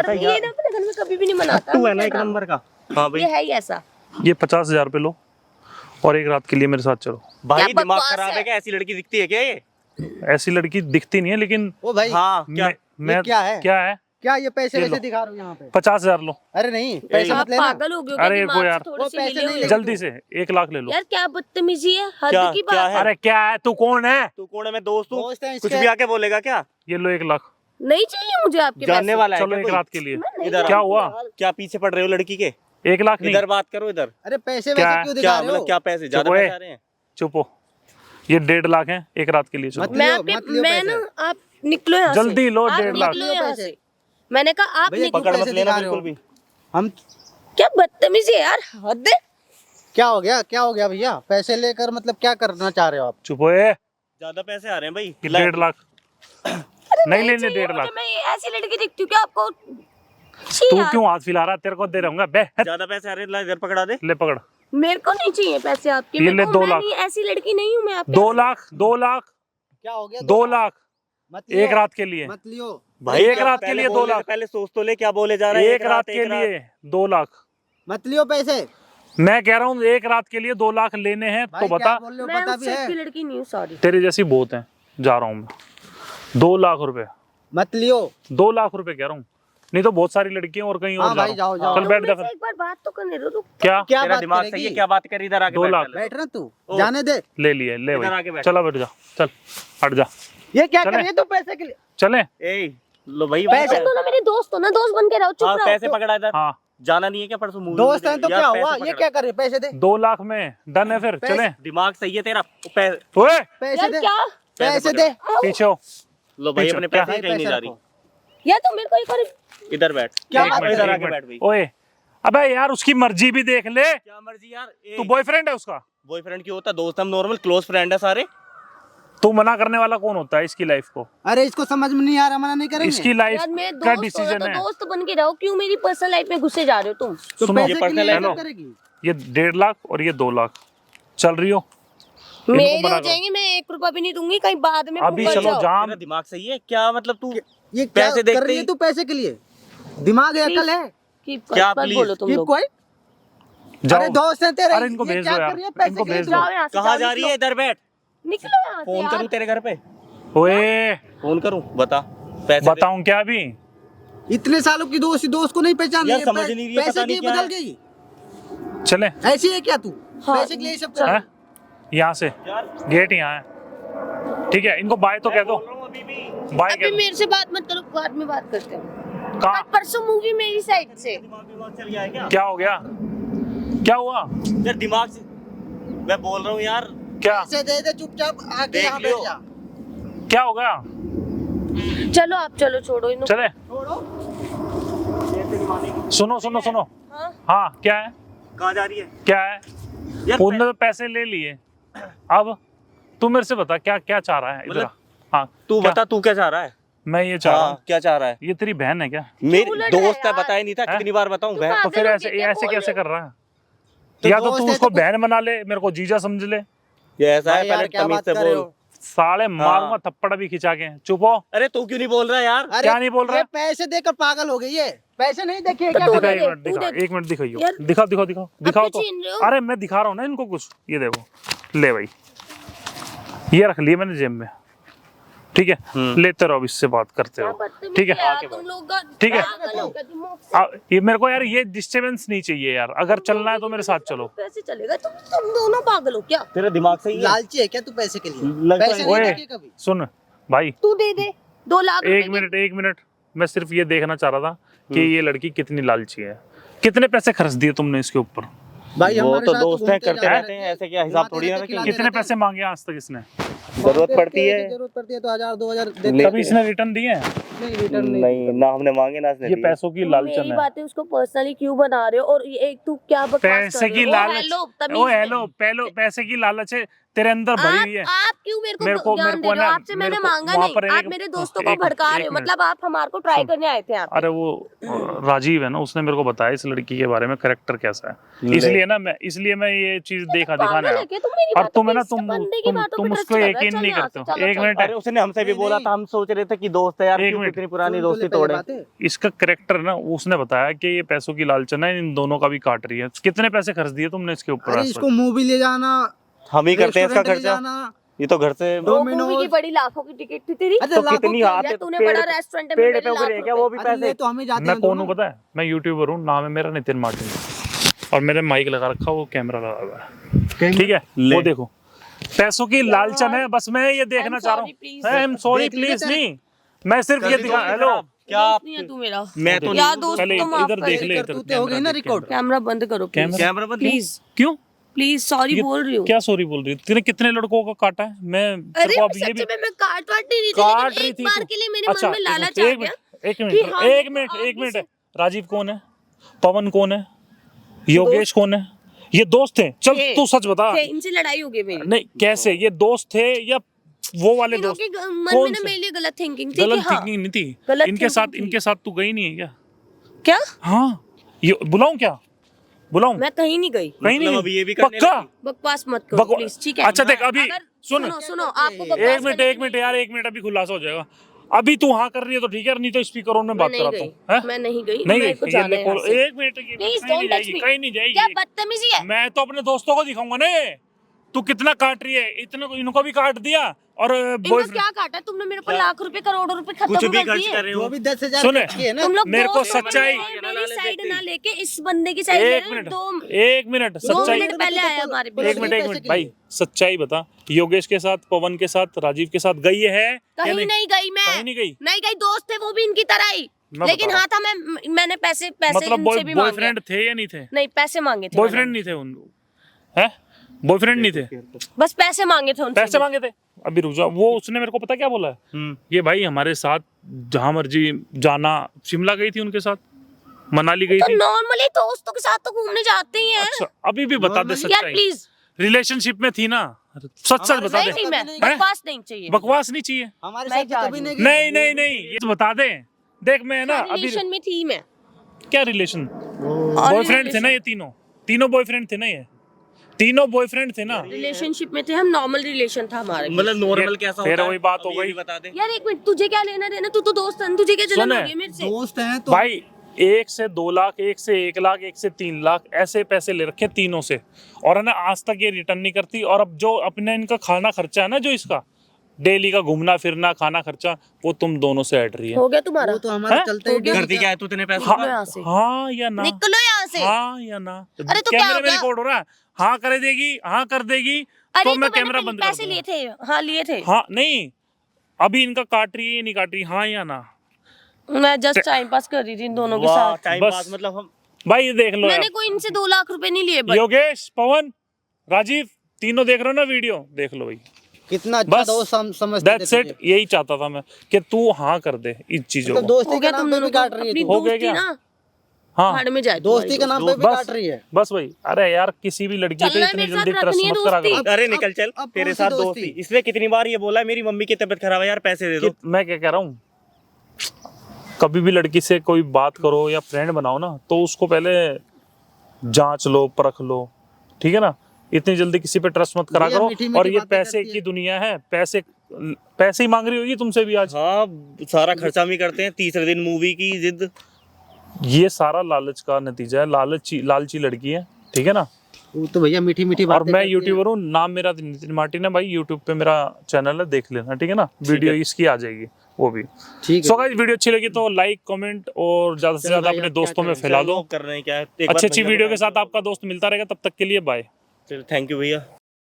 घर में ये ना अपने घर में कभी भी नहीं मनाता। तू है ना एक नंबर का। हाँ भाई ये है ही ऐसा। ये 50,000 रुपए लो और एक रात के लिए मेरे साथ चलो। भाई क्या दिमाग बकवास खराब है क्या? ऐसी लड़की दिखती है क्या ये? ऐसी लड़की दिखती नहीं है लेकिन ओ भाई हाँ क्या? मैं क्या है? क्या है क्या ये पैसे ये वैसे लो। दिखा रहे हो यहाँ पे? 50,000 लो। अरे नहीं पैसे आप मत लेना। पागल हो गए हो क्या? अरे दिमाग वो से यार, थोड़े वो से पैसे हिले नहीं हुए लेंगे। हो। जल्दी से 1 लाख ले लो। यार क्या बदतमीजी है, हद क्या- की क्या बात है? है। अरे क्या है, तू कौन है? तू कौन है? मैं दोस्त हूँ। दोस्त हैं कुछ इसके। भी आके बोलेगा क्या? ये लो 1 लाख। नहीं चाहिए मुझे आपके जानने पैसे। वाला है चलो क्या एक कोई? रात के लिए। मैं नहीं इधर क्या जानती हुआ? यार। क्या पीछे पड़ रहे हो लड़की के? 1 लाख नहीं, इधर बात करो इधर। अरे पैसे क्या वैसे है? क्यों क्या दिखा रहे मतलब हो? क्या पैसे ज्यादा चुप ओए। पैसे आ रहे हैं? चुप हो। ये 1.5 लाख है, एक रात के लिए चलो। मत मैं लियो, आपके मत लियो मैं पैसे। ना, आप निकलो यहाँ से। जल्दी लो, आप 1.5 लाख। निकलो यहाँ से। मैंने कहा आप भैया, निकलो। पकड़ मत पैसे लेना दिखा रहे हो। बिल्कुल भी। हम क्या बदतमीजी है यार, हद है। क्या हो गया? क्या हो गया भैया? पैसे लेकर मतलब क्या करना चाह रहे हो आप? चुप हो। ये ज्यादा पैसे आ रहे हैं भाई। 1.5 लाख नहीं लेने। चाहिए 1.5 मुझे, लाख। मैं ऐसी लड़की दिखती हूँ क्या आपको? छी तू यार, क्यों हाथ फैला रहा है? तेरे को दे रहूंगा बे। हट। ज्यादा पैसे आ रहे हैं, ला इधर पकड़ा दे। ले पकड़। मेरे को नहीं चाहिए पैसे आपके। ये मेरे ले को 2 मैं लाख। नहीं, ऐसी लड़की नहीं हूँ मैं आपके। 2 लाख, 2 लाख, क्या हो गया? 2 लाख मत लियो, एक रात के लिए। मत लियो। भाई एक क्या रात के पहले लिए 2 बोलने से लाख। पहले सोच तो ले क्या बोले जा रहा है। एक रात के लिए 2 लाख। मत लियो पैसे। मैं कह रहा हूँ एक रात के लिए 2 लाख लेने हैं भाई तो बता। क्या बोल रहे हो? मैं पता उस भी टाइप है। की लड़की नहीं हूँ, सॉरी। तेरी जैसी बहुत है, जा रहा हूँ मैं। 2 लाख रुपए, मत लियो। 2 लाख रुपए कह रहा हूँ। नहीं तो बहुत सारी लड़कियां और कहीं और हाँ जा भाई, रहा हूँ। जाओ, जाओ। चल बैठ जा तुम फिर। एक बार बात तो करने दो। क्या क्या तेरा बात दिमाग सही है? करेगी? क्या बात कर? इधर आके 2 बैठ लाख। पहले। बैठ ना तू, ओ। जाने दे। ले लिए, ले इधर भाई आके बैठ। चला बैठ जा, चल हट जा। ये क्या चले। कर रही है तू पैसे के लिए? चले ए लो भाई पैसे तुम दोनों मेरे दोस्त हो ना, दोस्त बन के रहो, चुप हाँ रहो। पैसे पकड़ा इधर। हाँ। जाना नहीं है क्या परसों मूवी? दोस्त हैं तो क्या हुआ? ये क्या कर रहे? पैसे दे। 2 लाख में डन है फिर। पैसे- चले दिमाग सही है तेरा? ओए पैसे यार दे। क्या पैसे पकड़। दे। पीछे हो। लो भाई पीछे, अपने क्या? पैसे कहीं नहीं पैसे जा रही। रखो। यार तुम मेरे को एक बार इधर बैठ। क्या एक बात मिनट, कर इधर रहे आके बैठ भाई। ओए अबे यार उसकी मर्जी भी देख ले। क्या मर्जी यार? तू बॉयफ्रेंड है उसका? बॉयफ्रेंड क्यों होता? दोस्त हम नॉर्मल क्लोज फ्रेंड है सारे। तू मना करने वाला कौन होता है इसकी लाइफ को? अरे इसको समझ में नहीं आ रहा, मना नहीं करेंगे। इसकी लाइफ यार मेरे का दोस्त हो ना, डिसीजन तो है। दोस्त बन के रहो। क्यों मेरी पर्सनल लाइफ में घुसे जा रहे हो तुम? तो सुनो, पैसे ये के लिए पर्सनल ऐसा है। करेगी? ये 1.5 लाख और ये 2 लाख चल रही हो। मेरे बना हो करो। जाएंगे, मैं 1 रुपया भी नहीं दूंगी, कहीं बाद में अभी भूल चलो जाओ। जाम। तेरा दिमाग सही है क्या? मतलब तू ये क्या पैसे कर देखते रही है ही- तू पैसे के लिए? दिमाग है, अकल है? क्या मत please? बोलो तुम कि लोग। कोई? जाओ। अरे दोस्त है तेरे। अरे इनको ये भेज क्या दो कर यार, रही है पैसे इनको के लिए? भेज दो। जाओ यहाँ से, कहाँ जाओ, जा रही है? इधर बैठ। निकलो यहाँ से फोन यार। करूँ तेरे घर पे? ओए फोन करूँ? बता। पैसे दे। बताऊं क्या अभी? इतने सालों की दोस्त को नहीं पहचान यार रही है। समझ नहीं रही है, पैसे पता नहीं की क्या बदल है। गई। चले ऐसी है क्या तू? हाँ। पैसे के लिए ये सब कर रही हैं? है? यहाँ से यार गेट यहाँ है। ठीक है, इनको बाय तो कह दो। बोल रहा हूँ अभी भी। बाय अभी कह दो। मेरे से बात मत करो, बाद में बात करते हैं। कहाँ? कल परसों मूवी मेरी साइड से। दिमाग चल गया है क्या? क्या हो गया? क्या हुआ? यार दिमाग से मैं बोल रहा हूँ यार। क्या पैसे दे दे चुपचाप आके देख यहाँ लियो। बैठ जा। क्या हो गया? चलो आप चलो, छोड़ो इन। चले सुनो सुनो सुनो। हाँ? हाँ क्या है? कहाँ जा रही है? क्या है? यार उनने तो पैसे ले लिए। अब तू मेरे से बता क्या क्या चाह रहा है इधर? मतलब हाँ तू क्या? बता तू क्या चाह रहा है? मैं ये चाह रहा हाँ हूँ। क्या चाह रहा है? ये तेरी बहन है क्या? मेरी उलट दोस्त है है, बताया नहीं था हैं? कितनी बार बताऊं? तू बहन तो पागल फिर हो ऐसे गया, क्या ऐसे बोल कैसे रहे कर रहा है? तो या तो दोस्त तू है उसको तो बहन बना ले, मेरे को जीजा समझ ले। ये ऐसा है, भाई यार पहले क्या तमीज बात से कर रहे बोल। हो? साले मारूंगा थप्पड़ भी खिंचा के। चुप हो। अरे तू क्यों नहीं बोल रहा यार? अरे क्या नहीं बोल रहा? ये पैसे देकर पागल हो गई है। पैसे नहीं देखे तो क्या तू कर दिखा रही दे है? एक मिनट, तू दिखा दे। एक मिनट दिखाइयो। यार, दिखाओ दिखाओ दिखाओ दिखाओ क्यों तो। छीन रहे हो? अरे मैं दिखा रहा हूँ ना इनको कुछ। ये देखो, ले भाई, ये रख लिया मैंने जेब में। ठीक है, लेते रहो, इससे बात करते क्या रहो। बदतमीजी ठीक है यार, तुम लोग का ठीक है। पागल हो गए दिमाग से। ये मेरे को यार ये डिस्टर्बेंस नहीं चाहिए यार। अगर चलना है तो मेरे साथ चलो। कैसे चलेगा? तुम दोनों पागल हो क्या? तेरा दिमाग सही है? लालची है क्या तू पैसे के लिए? लगता पैसे है। नहीं ओए देखे कभी? सुन भाई, तू दे दे 2 लाख रुपए के। एक मिनट, मैं सिर्फ ये देखना चाह रहा था कि ये लड़की कितनी लालची है। कितने पैसे खर्च दिए तुमने इसके ऊपर? भाई वो हमारे तो साथ दोस्त है, घूमते करते जाते रहते हैं, ऐसे क्या हिसाब घुमाते थोड़ी ना रहते, रखेंगे। खिलाते कितने रहते पैसे मांगे आज तक इसने? जरूरत पड़ती है। जरूरत पड़ती है तो 1000 2000 ले- देते कभी इसने रिटर्न दिए हैं? नहीं, रिटर्न नहीं ना हमने मांगे ना इसने ये दिए। पैसों की तुम लालचन मेरी है। बातें उसको पर्सनली क्यों बना रहे हो? और ये एक तू क्या बकवास कर पैसे रहे की हो? लालच। हेलो, ओ तमीज हेलो, पैसे की लालच है। तेरे अंदर भरी हुई है। आप क्यों मेरे को ज्ञान दे रहे हो? आपसे मैंने मांगा नहीं, आप मेरे दोस्तों को भड़का रहे हो, मतलब आप हमारे को ट्राई करने आए थे आप। अरे वो राजीव है ना, उसने मेरे को बताया इस लड़की के बारे में, कैरेक्टर कैसा है, इसलिए मैं ये चीज दिखाने आया। और तुम है ना, तुम उसको यकीन नहीं करते हो। एक मिनट, अरे उसने हमसे भी बोला था, हम सोच रहे थे कि दोस्त है यार, एक क्यों मिनट। इतनी पुरानी दोस्ती तोड़े। इसका कैरेक्टर ना, उसने बताया कि ये पैसों की लालचन है, इन दोनों का भी काट रही है। कितने पैसे खर्च दिए तुमने इसके ऊपर? अरे इसको मूवी ले जाना, हम ही करते हैं इसका रेस्टोरेंट ले खर्चा, जाना। ये तो घर से वो मूवी की बड़ी लाखों की टिकट थी तेरी। तो कितनी या आते तूने बड़ा रेस्टोरेंट में पेड़ मेरे पे उग रहे लाख क्या वो भी अरे पैसे। ले तो हमें जाते मैं हैं कौन हूँ दोनों। पता है? मैं यूट्यूबर हूँ, नाम है मेरा नितिन मार्टिन, और मेरे माइक लगा रखा, वो कैमरा लगा हुआ है, ठीक है? वो देखो, पैसों की लालचन है, बस मैं ये देखना चाह रहा हूँ। आई एम सॉरी प्लीज नहीं, मैं सिर्फ ये दिखा। हेलो, क्या दोस्त नहीं है तू मेरा। मैं तो यार दोस्त पहले तो माफ इधर देख ले, इधर करतूतें हो गई ना रिकॉर्ड। कैमरा बंद करो कैमरा बंद प्लीज, क्यों? प्लीज सॉरी बोल रही हूँ। क्या सॉरी बोल रही है? तूने कितने लड़कों को काटा है? मैं अरे तेरे को अब ये सच्ची भी में मैं काट वाट नहीं रही थी, काट लेकिन रही एक थी बार तू। के लिए मेरे मन में लालच आ एक गया। मिनट, एक कि मिनट, हाँ, एक मिनट, आगे एक मिनट। से- राजीव कौन है? पवन कौन है? योगेश कौन है? ये दोस्त थे? चल थे। तू सच बता। इनसे लड़ाई हो गई मेरी। नहीं, कैसे ये दोस्त थे या वो वाले इनों दोस्त? के मन कौन में ना से? मेरे लिए गलत थिंकिंग थी कि गलत हाँ, थिंकिंग नहीं थी गलत इनके साथ। thinking थी। इनके साथ तू गई नहीं है क्या? क्या? हाँ, ये बुलाऊं क्या? बुलाऊं? मैं कहीं नहीं गई। कहीं नहीं मतलब अभी ये भी करने पक्का? बकवास मत करो बकवा- प्लीज, ठीक है? अच्छा देख, अभी अगर- सुन, सुनो आपको बकवास एक मिनट, करने एक मिनट यार, एक मिनट, अभी खुलासा हो जाएगा। अभी तू हाँ कर रही है तो ठीक है, नहीं तो स्पीकर में बात नहीं कराता गई, हूँ। हैं? मैं नहीं गई, नहीं मेरे को गई, जाना ये है ले, यहाँ से। एक मिनट, Please कहीं नहीं don't touch जाएगी, me। कहीं नहीं क्या जाएगी। बदतमीजी है? मैं तो अपने दोस्तों को दिखाऊंगा ने। तू कितना काट रही है, इतने इनको भी काट दिया, और इनका बॉयफ्रेंड। क्या काटा? तुमने मेरे को लाख रुपए करोड़ों रुपए खत्म कुछ भी कर खर्च दिए। कर रहे जो हो। भी 10,000 सुने, खर्च किए ना, तुम लोग मेरे को दोस्त सच्चाई- बने, मेरी साइड ना लेके इस बंदे की साइड ले एक रहे हो। मिनट, दो एक मिनट, दो सच्चाई। मिनट पहले आया हमारे एक बीच एक में। मिनट, एक मिनट भाई, सच्चाई बता। योगेश के साथ, पवन के साथ, राजीव के साथ गई है या कहीं नहीं गई मैं, कहीं नहीं गई? नहीं गई। दोस्त थे वो भी इनकी तरह ही, मैं लेकिन बता हाँ था, मैंने पैसे मतलब इनसे भी मांगे। बॉयफ्रेंड थे या नहीं थे? नहीं, पैसे मांगे थे बॉयफ्रेंड मैंने। नहीं थे उन, हैं? बॉयफ्रेंड नहीं थे, बस पैसे मांगे थे उनसे पैसे भी। मांगे थे। अभी रुक जाओ, वो उसने मेरे को पता क्या बोला है? ये भाई हमारे साथ जहां मर्जी जाना, शिमला गई थी उनके साथ, मनाली गई तो थी। नॉर्मली दोस्तों के साथ तो घूमने जाते ही हैं। अच्छा, अभी भी बता दे यार सच्चाई। प्लीज, रिलेशनशिप में थी ना, सच सच बता नहीं दे। थी मैं, हैं? बकवास नहीं चाहिए। बकवास नहीं चाहिए। हमारे मैं साथ जा तो कभी रही नहीं नहीं नहीं नहीं, ये तो बता दे। देख मैं ना अभी, रिलेशन में थी मैं। क्या रिलेशन? और बॉयफ्रेंड थे ना ये तीनों? तीनों बॉयफ्रेंड थे ना ये? तीनों बॉयफ्रेंड थे ना? रिलेशनशिप में थे हम, नॉर्मल रिलेशन था हमारा। मतलब नॉर्मल कैसा होता फिर है? वही बात हो अब ये गई। भी बता दे। यार एक मिनट, तुझे क्या लेना देना? तू तो दोस्त है, तुझे क्या जलन सुने, हो रही है मेरे से? दोस्त हैं तो भाई 1 से 2 लाख, 1 से 1 लाख, 1 से 3 लाख ऐसे पैसे ले रखे तीनों से, और है ना आज तक ये रिटर्न नहीं करती। और अब जो अपने इनका खाना खर्चा है ना, जो इसका डेली का घूमना फिरना खाना खर्चा, वो तुम दोनों से हट रही है। हो गया तुम्हारा? वो तो हमारे हैं? चलते ही करती क्या है तू? तेने पैसे हाँ, निकलो यहाँ से। हाँ या ना? निकलो यहाँ से। हाँ या ना? अरे तो क्या कैमरे हो में गया? रिकॉर्ड हो रहा है। हाँ कर देगी, हाँ कर देगी अरे तो मैं मैंने कैमरा पहले बंद कर पैसे दूंगा। लिए थे। हाँ लिए थे। हाँ नहीं, अभी इनका काट रही है नहीं काट रही, हाँ या ना? मैं जस्ट टाइम पास कर रही थी इन दोनों के वाह, साथ। टाइम बस। पास मतलब हम भाई ये देख लो मैंने यार। कोई इनसे 2 लाख रुपए नहीं लिए भाई। योगेश, पवन, राजीव, तीनों देख रहे हो ना वीडियो? देख लो भाई, कितना अच्छा बस दोस्त समझते थे दैट्स इट। तुझे। यही चाहता था मैं कि तू हाँ कर दे इन चीजों मतलब को। दोस्ती हो के गया नाम तुम पे दोनों भी को, काट रही है अपनी तू। हो गया दोस्ती क्या? ना हाँ भाड़ में जाए। दोस्ती के नाम पे भी बस। काट रही है। बस वही। अरे यार किसी भी लड़की पे चलना है इतनी मेरे साथ, जल्दी ट्रस्ट रखनी है मत करा दोस्ती। करो। अरे निकल चल, अब तेरे कौन सी साथ दोस्ती? दोस्ती। इसने कितनी बार ये बोला है मेरी मम्मी की तबीयत खराब है यार, पैसे दे दो। मैं क्या कह रहा हूँ, कभी भी लड़की से कोई बात करो या फ्रेंड बनाओ ना, तो उसको पहले जांच लो, परख लो, ठीक है ना? इतनी जल्दी किसी पे ट्रस्ट मत करा भैया करो। मीठी मीठी और ये बातें पैसे करती की है। दुनिया है, पैसे पैसे ही मांग रही होगी तुमसे भी आज। हाँ, सारा खर्चा हम ही करते हैं। तीसरे दिन मूवी की जिद। ये सारा लालच का नतीजा है। लालची लड़की है, ठीक है ना? वो तो भैया मीठी मीठी और बातें मैं करती है। यूट्यूबर हूँ, नाम मेरा नितिन मार्टिन है भाई। यूट्यूब पे मेरा चैनल है, देख लेना, ठीक है ना? वीडियो इसकी आ जाएगी वो भी। ठीक सो है। गाइस, वीडियो अच्छी लगी तो लाइक, कमेंट और ज्यादा से चलो ज्यादा भाई, अपने अब क्या दोस्तों में करें? फैला दो। कर रहे हैं क्या? एक बार अच्छी भैया वीडियो के बताओ। साथ आपका दोस्त मिलता रहेगा, तब तक के लिए बाय। चलो, थैंक यू भैया।